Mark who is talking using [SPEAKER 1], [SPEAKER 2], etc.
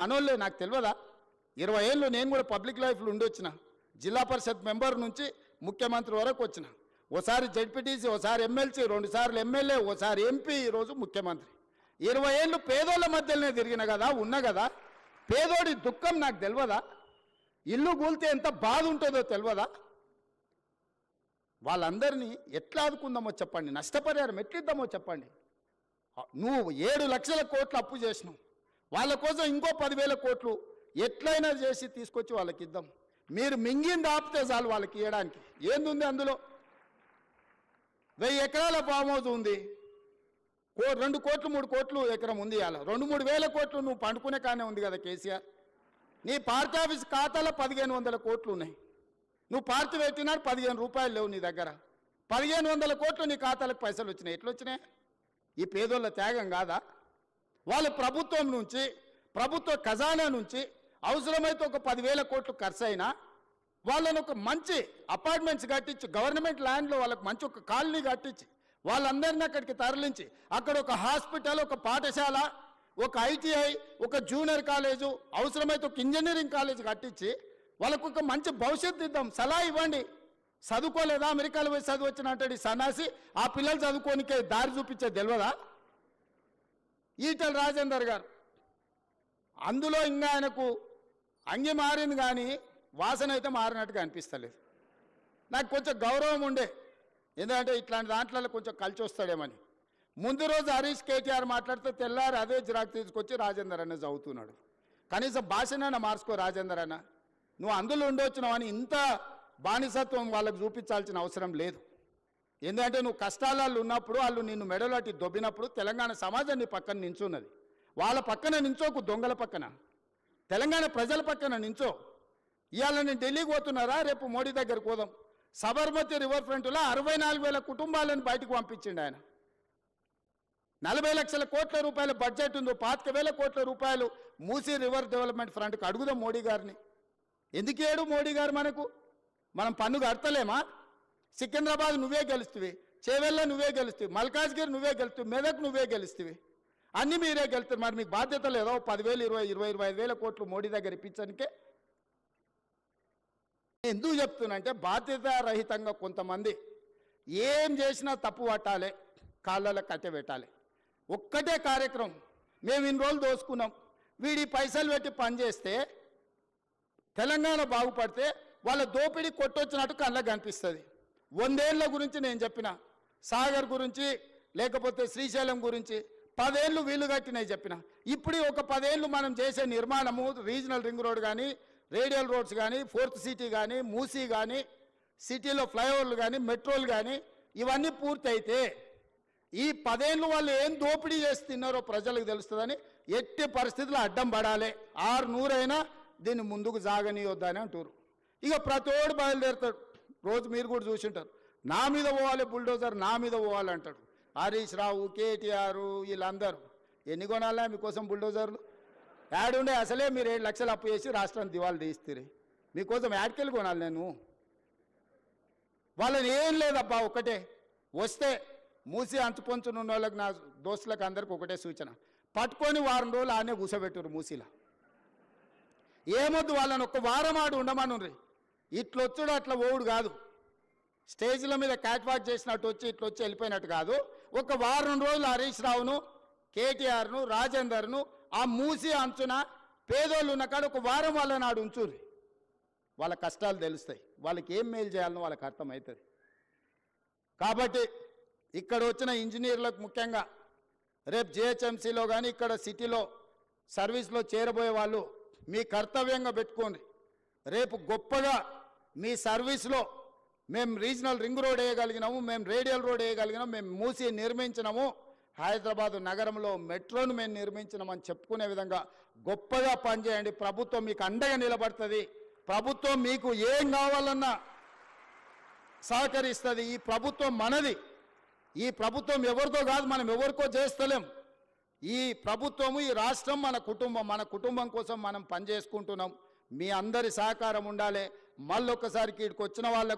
[SPEAKER 1] అనోళ్ళే నాకు తెలియదా? 20 ఏళ్ళు నేను కూడా పబ్లిక్ లైఫ్లో ఉండొచ్చిన. జిల్లా పరిషత్ మెంబర్ నుంచి ముఖ్యమంత్రి వరకు వచ్చిన. ఓసారి జడ్పీటీసీ, ఓసారి ఎమ్మెల్సీ, 2 సార్లు ఎమ్మెల్యే, ఓసారి ఎంపీ, ఈరోజు ముఖ్యమంత్రి. 20 ఏళ్ళు పేదోళ్ళ మధ్యలోనే తిరిగిన కదా, ఉన్నా కదా. పేదోడి దుఃఖం నాకు తెలియదా? ఇల్లు కూలితే ఎంత బాధ ఉంటుందో తెలియదా? వాళ్ళందరినీ ఎట్లా ఆదుకుందామో చెప్పండి, నష్టపరిహారం ఎట్లిద్దామో చెప్పండి. నువ్వు 7 లక్షల కోట్లు అప్పు చేసినావు, వాళ్ళ కోసం ఇంకో 10,000 కోట్లు ఎట్లయినా చేసి తీసుకొచ్చి వాళ్ళకి ఇద్దాం. మీరు మింగింది ఆపితే చాలు వాళ్ళకి ఇవ్వడానికి. ఏందుంది అందులో? 1000 ఎకరాల ఫామ్ హౌస్ ఉంది, 2 కోట్లు 3 కోట్లు ఎకరం ఉంది. అలా 2-3 వేల కోట్లు నువ్వు పండుకునే కానీ ఉంది కదా కేసీఆర్. నీ పార్టీ ఆఫీస్ ఖాతాలో 1500 కోట్లు ఉన్నాయి. నువ్వు పార్టీ పెట్టినాడు 15 రూపాయలు లేవు నీ దగ్గర. 1500 కోట్లు నీ ఖాతాలకు పైసలు వచ్చినాయి. ఎట్లా వచ్చినాయి? ఈ పేదోళ్ళ త్యాగం కాదా? వాళ్ళు ప్రభుత్వం నుంచి, ప్రభుత్వ ఖజానా నుంచి అవసరమైతే ఒక 10,000 కోట్లు ఖర్చు అయినా వాళ్ళని ఒక మంచి అపార్ట్మెంట్స్ కట్టించి, గవర్నమెంట్ ల్యాండ్లో వాళ్ళకి మంచి ఒక కాలనీ కట్టించి, వాళ్ళందరినీ అక్కడికి తరలించి, అక్కడ ఒక హాస్పిటల్, ఒక పాఠశాల, ఒక ఐటీఐ, ఒక జూనియర్ కాలేజు, అవసరమైతే ఒక ఇంజనీరింగ్ కాలేజ్ కట్టించి వాళ్ళకు ఒక మంచి భవిష్యత్తు ఇద్దాం. సలహా ఇవ్వండి. చదువుకోలేదా? అమెరికాలో పోయి చదువు వచ్చిన అంటాడు ఈ సన్నాసి. ఆ పిల్లలు చదువుకోనికే దారి చూపించే తెలియదా? ఈటల రాజేందర్ గారు అందులో ఇంకా ఆయనకు అంగి మారింది కానీ వాసన అయితే మారినట్టుగా అనిపిస్తలేదు. నాకు కొంచెం గౌరవం ఉండే, ఎందుకంటే ఇట్లాంటి దాంట్లో కొంచెం కలిసి వస్తాడేమని. ముందు రోజు హరీష్ కేటీఆర్ మాట్లాడితే తెల్లారి అదే జిరాక్ తీసుకొచ్చి రాజేందర్ అన్న చదువుతున్నాడు. కనీసం భాషనైనా మార్చుకో రాజేందర్ అన్న. నువ్వు అందులో ఉండొచ్చినావని ఇంత బానిసత్వం వాళ్ళకు చూపించాల్సిన అవసరం లేదు. ఎందుకంటే నువ్వు కష్టాలలో ఉన్నప్పుడు వాళ్ళు నిన్ను మెడలాటి దొబ్బినప్పుడు తెలంగాణ సమాజం నీ పక్కన నించున్నది. వాళ్ళ పక్కన నించోకు, దొంగల పక్కన, తెలంగాణ ప్రజల పక్కన నించో. ఇవాళ నేను ఢిల్లీకి పోతున్నారా, రేపు మోడీ దగ్గరకు పోదాం. సబర్మతి రివర్ ఫ్రంట్లో 64,000 కుటుంబాలను బయటకు పంపించిండు ఆయన. 40 లక్షల కోట్ల రూపాయల బడ్జెట్ ఉందో, 25,000 కోట్ల రూపాయలు మూసీ రివర్ డెవలప్మెంట్ ఫ్రంట్కి అడుగుదాం మోడీ గారిని. ఎందుకు ఏడు మోడీ గారు మనకు? మనం పన్ను కడతలేమా? సికింద్రాబాద్ నువ్వే గెలుస్తువి, చేవెళ్ళ నువ్వే గెలుస్తువి, మల్కాజ్గిరి నువ్వే గెలుస్తువి, మెదక్ నువ్వే గెలుస్తువి, అన్నీ మీరే గెలుస్తారు. మరి మీకు బాధ్యత లేదో 10,000, 20, 25,000 కోట్లు మోడీ దగ్గర ఇప్పించడానికే? ఎందుకు చెప్తున్నంటే బాధ్యత రహితంగా కొంతమంది ఏం చేసినా తప్పు పట్టాలి, కాళ్ళలో కట్టె పెట్టాలి. ఒక్కటే కార్యక్రమం, మేము ఇన్ని రోజులు దోసుకున్నాం, వీడి పైసలు పెట్టి పనిచేస్తే తెలంగాణ బాగుపడితే వాళ్ళ దోపిడీ కొట్టొచ్చినట్టు కళ్ళకు కనిపిస్తుంది. 100 ఏళ్ళ గురించి నేను చెప్పిన, సాగర్ గురించి, లేకపోతే శ్రీశైలం గురించి 10 ఏళ్ళు వీళ్ళు కట్టినవి చెప్పిన. ఇప్పుడు ఒక 10 ఏళ్ళు మనం చేసే నిర్మాణము, రీజనల్ రింగ్ రోడ్ కానీ, రేడియల్ రోడ్స్ కానీ, 4th సిటీ కానీ, మూసీ కానీ, సిటీలో ఫ్లైఓవర్లు కానీ, మెట్రోలు కానీ, ఇవన్నీ పూర్తయితే ఈ 10 ఏళ్ళు వాళ్ళు ఏం దోపిడీ చేసి తిన్నారో ప్రజలకు తెలుస్తుందని ఎట్టి పరిస్థితుల్లో అడ్డం పడాలి. 600 అయినా దీన్ని ముందుకు సాగనీయొద్దని అంటారు. ఇక ప్రతోడు బయలుదేరుతాడు. రోజు మీరు కూడా చూసింటారు, నా మీద పోవాలి బుల్డోజర్, నా మీద పోవాలి అంటాడు. హరీష్ రావు, కేటీఆర్, వీళ్ళందరూ ఎన్ని కొనాలా మీకోసం బుల్డోజర్లు? యాడుండే అసలే మీరు 7 లక్షలు అప్పు చేసి రాష్ట్రాన్ని దివాళి తీస్తారు. మీకోసం యాడ్కెళ్ళి కొనాలి నేను? వాళ్ళని ఏం లేదబ్బా, ఒకటే వస్తే మూసి అంచుపంచునున్న వాళ్ళకి, నా దోస్తులకు అందరికి ఒకటే సూచన, పట్టుకొని వారం రోజులు ఆనే కూసబెట్టురు మూసీలో. ఏమొద్దు, వాళ్ళని ఒక్క వారం ఆడు ఉండమనుర్రి. ఇట్లొచ్చుడు అట్లా ఓవుడు కాదు, స్టేజ్ల మీద క్యాట్ వాక్ చేసినట్టు వచ్చి ఇట్లొచ్చి వెళ్ళిపోయినట్టు కాదు. ఒక వారం రోజులు హరీష్ రావును, కేటీఆర్ను, రాజేందర్ను ఆ మూసి అంచున పేదోళ్ళు ఉన్న కాడ ఒక వారం వాళ్ళని ఆడు ఉంచుర్రి. వాళ్ళ కష్టాలు తెలుస్తాయి, వాళ్ళకి ఏం మేలు చేయాలనో వాళ్ళకి అర్థమవుతుంది. కాబట్టి ఇక్కడ వచ్చిన ఇంజనీర్లకు ముఖ్యంగా రేపు జిహెచ్ఎంసీలో కానీ ఇక్కడ సిటీలో సర్వీస్లో చేరబోయే వాళ్ళు మీ కర్తవ్యంగా పెట్టుకోండి. రేపు గొప్పగా మీ సర్వీస్లో మేము రీజనల్ రింగ్ రోడ్ వేయగలిగినాము, మేము రేడియల్ రోడ్ వేయగలిగినాము, మేము మూసి నిర్మించినాము, హైదరాబాద్ నగరంలో మెట్రోను మేము నిర్మించినామని చెప్పుకునే విధంగా గొప్పగా పనిచేయండి. ప్రభుత్వం మీకు అండగా నిలబడుతుంది. ప్రభుత్వం మీకు ఏం కావాలన్నా సహకరిస్తుంది. ఈ ప్రభుత్వం మనది. ఈ ప్రభుత్వం ఎవరితో కాదు, మనం ఎవరికో చేస్తలేం. ఈ ప్రభుత్వము, ఈ రాష్ట్రం మన కుటుంబం. మన కుటుంబం కోసం మనం పనిచేసుకుంటున్నాం. మీ అందరి సహకారం ఉండాలి. మళ్ళొక్కసారికి ఇక్కడికి వచ్చిన వాళ్ళకు